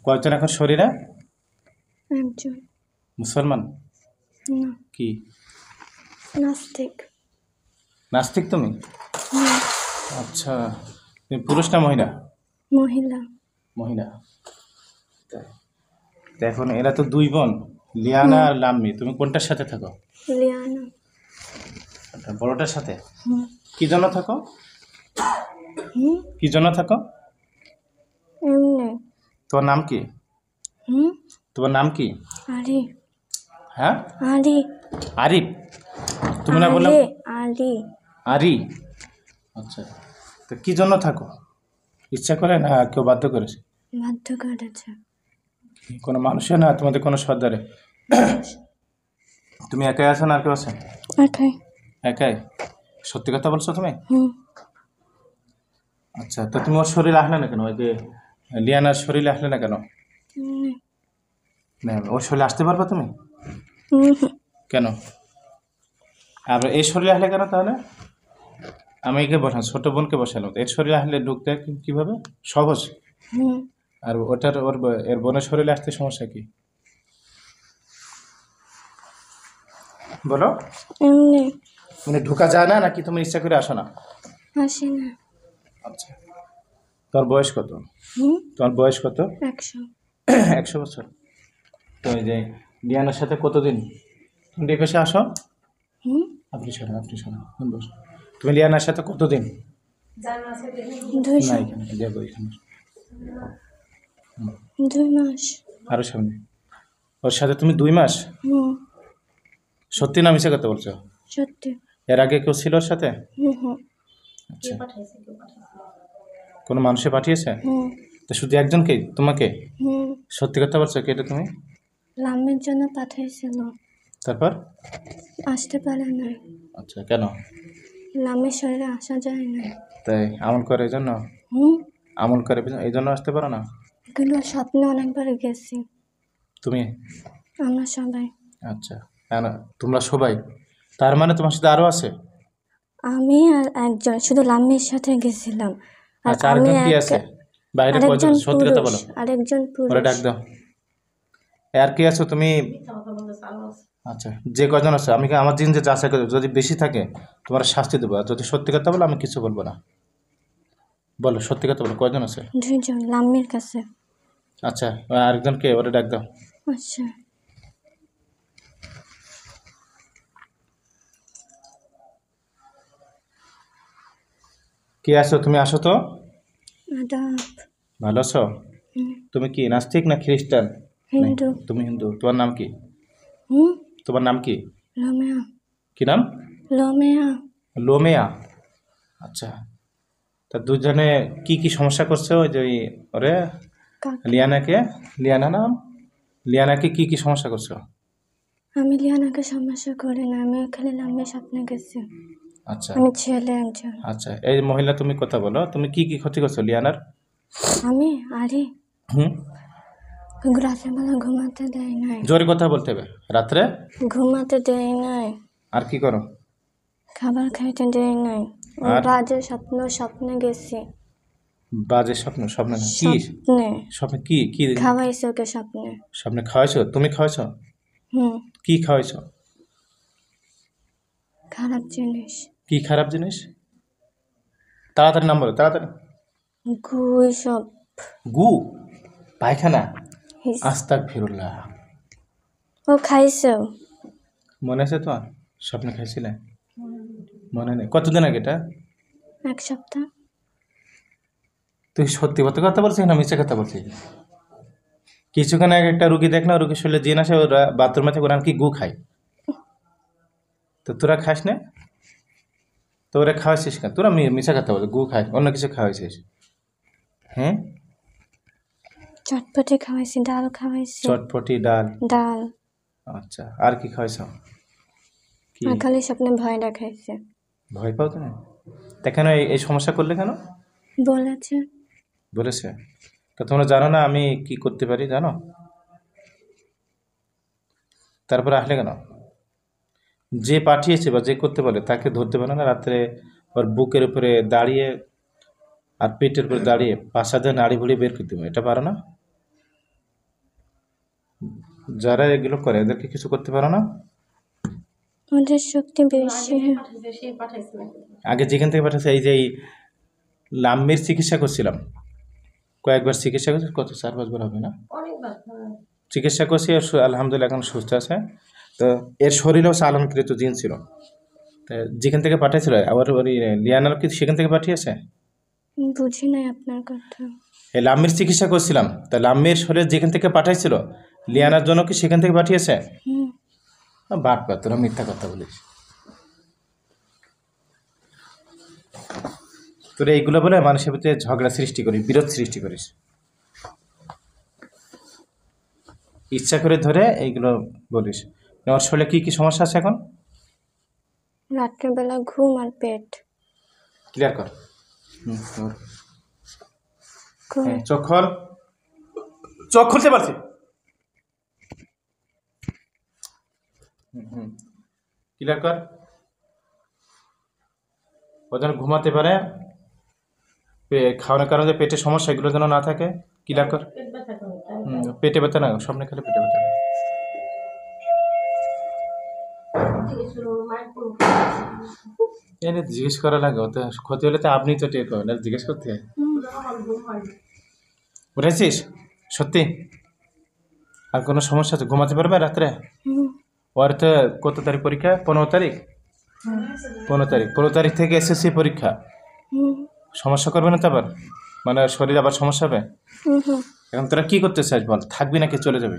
কয়েকজন এখন শরীরে? একজন। মুসলমান? না, কি নাস্তিক। নাস্তিক তুমি? হুম, আচ্ছা, তুমি পুরুষ না মহিলা? মহিলা। মহিলা। তাই। তো এখন এরা তো দুই বোন, লিয়ানা আর লাম্মি, তুমি কোনটার সাথে থাকো? লিয়ানা। বড়টার সাথে? হুম। কি জন্য থাকো? হুম, কি জন্য থাকো? এমনি। তোমার নাম কি? হুম, তোমার নাম কি? আরি। হ্যাঁ, আরি। আরিফ। তুমি না বললাম আরে, আরি। আরি? আচ্ছা, তো কি জন্য থাকো? ইচ্ছা করে না কেউ বাধ্য করেছে? বাধ্য করেছে। কোনো মানুষে না তোমাদের কোনো সর্দারে? তুমি একাই আছো না আর কেউ আছে? একাই। একাই? সত্যি কথা বলছো তুমি? হুম, আচ্ছা, তো তুমি ওর শরীরে আসলে না কেন? ওই যে লিয়ানার শরীরে আসলে না কেন? এমনি। না, ওর শরীরে আসতে পারবে তুমি? হুম, কেন? আর এই শরীরে আসলে কেন তাহলে? আমি একে বসান, ছোট বোনকে বসালাম, এর শরীরে আসলে ঢুকতে কিভাবে সহজ? হুম, আর ওটার এর বোনের শরীরে আসতে সমস্যা কি? বলো। এমনি। মানে ঢোকা যায় না নাকি তুমি ইচ্ছা করে আসো না? আসে না। আচ্ছা, তোর বয়স কত? হুম, তোমার বয়স কত? 100। 100 বছর? তো এই যে লিয়ানার সাথে কতদিন? তুমি এই পাশে আসো। হুম, আপনি শোনেন, আপনি শোনেন, বসুন। তুমি লিয়ানার সাথে কতদিন? 200। না, এখানে যাবো, এখানে 2 মাস। আরো সামনে। ওর সাথে তুমি 2 মাস? হুম, সত্যি না মিশে কথা বলছো? সত্যি। এর আগে কেউ ছিল ওর সাথে? হুম, হুম, আচ্ছা, কোনো মানুষে পাঠিয়েছে? হুম, তো শুধু একজনকেই তোমাকে? হুম। সত্যি কথা বলছো কি এটা তুমি? লামের জন্য পাঠাইছিল। তারপর? আসতে পারে নাই। আচ্ছা, কেন? লামের শরীরে আসা যায় না। তাই আমল করে এই জন্য? হুম, আমল করে এই জন্য আসতে পারো না? এগুলো স্বপ্নে অনেকবার গেছি তুমি? আমরা সবাই। আচ্ছা, না, তোমরা সবাই? তার মানে তোমার সাথে আরো আছে? আমি আর একজন, শুধু লাম্মির সাথে গেছিলাম। আর আচ্ছা, আমি আরেকজন কি আছে বাইরে? কয়জন? আরেকজন সত্যি কথা পুরুষ। বলো। আরেকজন ওরা পুরুষ। ডাক দাও। আর কি আছো তুমি? আচ্ছা, যে কজন আছে আমি আমার দিন যে যাচাই করে, যদি বেশি থাকে তোমার শাস্তি দেবো, আর যদি সত্যি কথা বলো আমি কিছু বলবো না। বলো, সত্যি কথা বলো, কয়জন আছে? 2 জন লাম্মির কাছে। আচ্ছা, আরেকজনকে ওরা ডাক দাও। আচ্ছা। কে আছো তুমি? আসো তো। আদাব। ভালো আছো? হুম, তুমি কি নাস্তিক না খ্রিস্টান? নাই, হিন্দু। তুমি হিন্দু। তোমার নাম কি? হুম, তোমার নাম কি? লোমেয়া। কি নাম? লোমেয়া। লোমেয়া। আচ্ছা, তা দুজনে কি কি সমস্যা করছে ওই যে ওরে কাকে? লিয়ানাকে? লিয়ানা নাম? লিয়ানাকে কি কি সমস্যা করছো? আমি লিয়ানাকে সমস্যা করি না, আমি খালি লাম্মির স্বপ্নে গেছি। আচ্ছা, আমি ছেলে একজন। আচ্ছা, এই মহিলা তুমি কথা বলো, তুমি কি কি ক্ষতি করছো লিয়ানার? আমি আরে হুম, রাতের বেলা ঘুমাতে দেয় নাই। জোরে কথা বলতে হবে। রাত্রে? ঘুমাতে দেয় নাই। আর কি করো? খাবার খাইতে দেয় নাই। আর বাজে স্বপ্নে গেছি। বাজে স্বপ্ন? স্বপ্ন না কি? স্বপ্নে স্বপ্নে কি কি? খাওয়াইছে ওকে স্বপ্নে। স্বপ্নে খাওয়াইছো? তুমি খাওয়াইছো? হুম, কি খাওয়াইছো? খারাপ জিনিস। কি খারাপ জিনিস? তাড়াতাড়ি নাম বলো, তাড়াতাড়ি। গু সব। গু? পায়খানা? হিস। আস্তাক ফিরুল্লাহ। ও খাইছে। মনে আছে তোমার? স্বপ্নে খাইছিলে? মনে নেই? কতদিন আগে এটা? 1 সপ্তাহ। তুই সত্যি কথা কথা বলছিস না মিথ্যে কথা বলছিস? কিছুক্ষণ আগে একটা রুগী দেখলাম, রুগীর শরীরে জিন আসে, ওরা বাথরুমে থেকে ওরা কি গু খায়। তো তোরা খাস না? তো ওরা খাওয়াইছিস কেন? তোরা মিশা কথা বল, গু খায়, অন্য কিছু খাওয়াইছিস? হ্যাঁ, চটপটি খাওয়াইছি, ডাল খাওয়াইছি। চটপটি, ডাল। ডাল। আচ্ছা, আর কি খাওয়াইছ? কি আর খালি স্বপ্নে ভয় দেখাইছে। ভয় পাও তুমি? তা কেন এই সমস্যা করলে কেন? বলেছে। বলেছে? তা তোমরা জানো না আমি কি করতে পারি, জানো? তারপরে আসলে কেন? যে পাঠিয়েছে বা যে করতে পারে তাকে ধরতে পারে না? রাত্রে ওর বুকের উপরে দাঁড়িয়ে আর পেটের উপরে দাঁড়িয়ে 5-7 নাড়ি ভুড়ি বের করতে পারে, এটা পারো না? যারা এগুলো করে এদেরকে কিছু করতে পারো না? ওদের শক্তি বেশি। আগে যেখান থেকে পাঠাচ্ছে, এই যে এই লাম্মির চিকিৎসা করছিলাম, কয়েকবার চিকিৎসা করছি, কত 4-5 বার হবে না, চিকিৎসা করছি, আলহামদুলিল্লাহ এখন সুস্থ আছে। তো এর শরীরেও সালনকৃত জিন ছিল, তো যেখান থেকে পাঠিয়েছিল আবার ওই লিয়ানার কি সেখান থেকে পাঠিয়েছে? বুঝি নাই আপনার কথা। এই লাম্মির চিকিৎসা করছিলাম, তা লাম্মির শরীর যেখান থেকে পাঠাইছিল লিয়ানার জন্য কি সেখান থেকে পাঠিয়েছে? হুম। বাট পা, তোরা মিথ্যা কথা বলিস। তোরা এইগুলো বলে মানুষের ভিতরে ঝগড়া সৃষ্টি করিস, বিরোধ সৃষ্টি করিস, ইচ্ছা করে ধরে এইগুলো বলিস। ওর শরীরে কি কি সমস্যা আছে এখন? রাত্রেবেলা ঘুম আর পেট। ক্লিয়ার কর। তোর ঘুম। চোখ খোল, চোখ খুলতে পারছি। ক্লিয়ার কর। ও যেন ঘুমাতে পারে, খাওয়ানোর কারণে পেটে সমস্যা এগুলো যেন না থাকে। ক্লিয়ার কর। পেটে ব্যথা না, স্বপ্নে খেলে পেটে ব্যথা। এনে জিজ্ঞেস করা লাগে, ওতে ক্ষতি হলে তো আপনি তো টের পাবেন, আর জিজ্ঞেস করতে হয়। উঠেছিস সত্যি? আর কোনো সমস্যা আছে? ঘুমাতে পারবে রাত্রে? হুম। ওর তো কত তারিখ পরীক্ষা? 15 তারিখ। 15 তারিখ, 15 তারিখ থেকে এসএসসি পরীক্ষা। হুম। সমস্যা করবে না তো আবার? মানে শরীর আবার সমস্যা হবে? হুম। হুম। এখন তোরা কি করতে চাস বল? থাকবি নাকি চলে যাবি?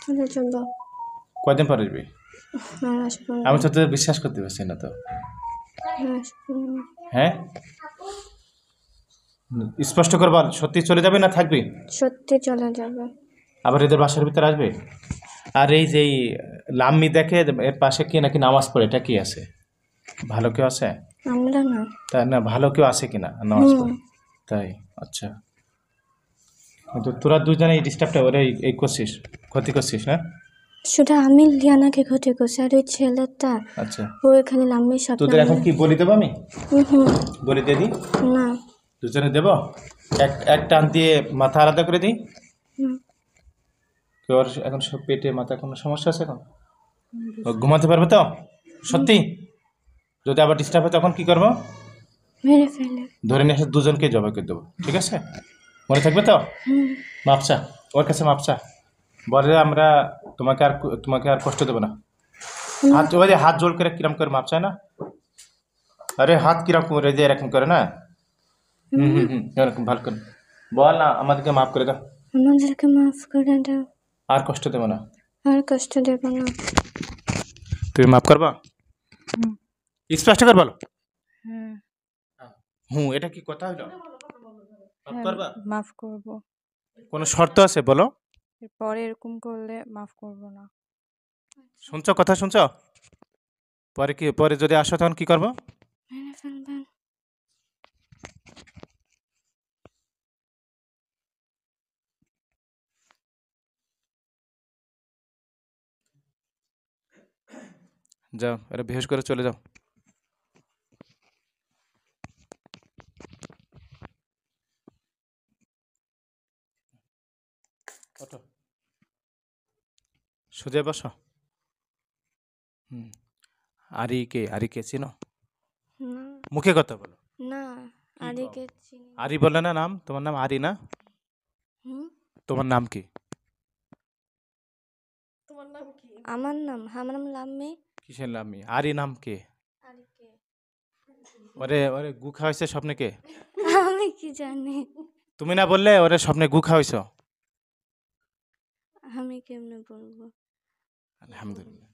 চলে যাবো। কয়দিন পরে যাবি? আর আসবো না। আমি তো তোদের বিশ্বাস করতে পারছি না তো। আর আসবো না। হ্যাঁ, স্পষ্ট করে বল, সত্যি চলে যাবে না থাকবি? সত্যি চলে যাবে। আবার এদের বাসার ভিতরে আসবে? আর এই যে এই লাম্মি দেখে এর পাশে কি নাকি নামাজ পড়ে, এটা কি আছে? ভালো কেউ আছে? আমরা না। তাই না, ভালো কেউ আছে কিনা নামাজ পড়ে? তাই, আচ্ছা। কিন্তু তোরা দুজনে এই ডিস্টার্বটা ওরে এই করছিস, ক্ষতি করছিস না? শুধু আমি লিয়ানাকে ক্ষতি করছি, আর ওই ছেলেটা আচ্ছা, ও এখানে লাম্মির সাথে। তোদের এখন কি বলি দেবো আমি? হুম। বলি দিয়ে দিই? না। দুজনে দেবো? এক টান দিয়ে মাথা আলাদা করে দিই? হুম। কেউ আর এখন সব পেটে মাথা কোনো সমস্যা আছে এখন? ও ঘুমাতে পারবে তো সত্যি? যদি আবার ডিস্টার্ব হয় তখন কি করবো? মেরে ফেলে। ধরে নিয়ে এসে দুজনকে জবাই করে দেবো, ঠিক আছে? মনে থাকবে তো? হুম। মাপসা, ওর কাছে মাপসা, বলে আমরা তোমাকে আর কষ্ট দেবো না। হাত ওই যে হাত জোর করে কিরম করে মাপসায় না? আরে হাত কিরম করে যে এরকম করে না? এরকম ভালো করে বল না, আমাদেরকে মাফ করে দাও, আমাদেরকে মাফ করে দাও, আর কষ্ট দেবো না। আর কষ্ট দেব না। তুমি মাফ করবা? স্পষ্ট করে বলো। হ্যাঁ, এটা কি কথা হলো? মাফ করবা? মাফ করব। কোনো শর্ত আছে বলো? এরপরে এরকম করলে মাফ করব না। শুনছো কথা, শুনছো? পরে যদি আসো তখন কি করবো? মেরে ফেলবেন। যাও, এটা বেহুশ করে চলে যাও। ওঠো, সোজা বসো। আরিকে চিনো? না। মুখে কথা বলো। না, আরিকে চিনি। আরি বলে না নাম? তোমার নাম আরি না? হুম। তোমার নাম কি? আমার নাম লাম্মি। কিসের লামি? আরি নাম কে? আরিকে। ওরে গু খাওয়াইছে স্বপ্নে কে? আমি কি জানি? তুমি না বললে ওরে স্বপ্নে গু খাওয়াইছ? আমি কেমনে বলবো? আলহামদুলিল্লাহ।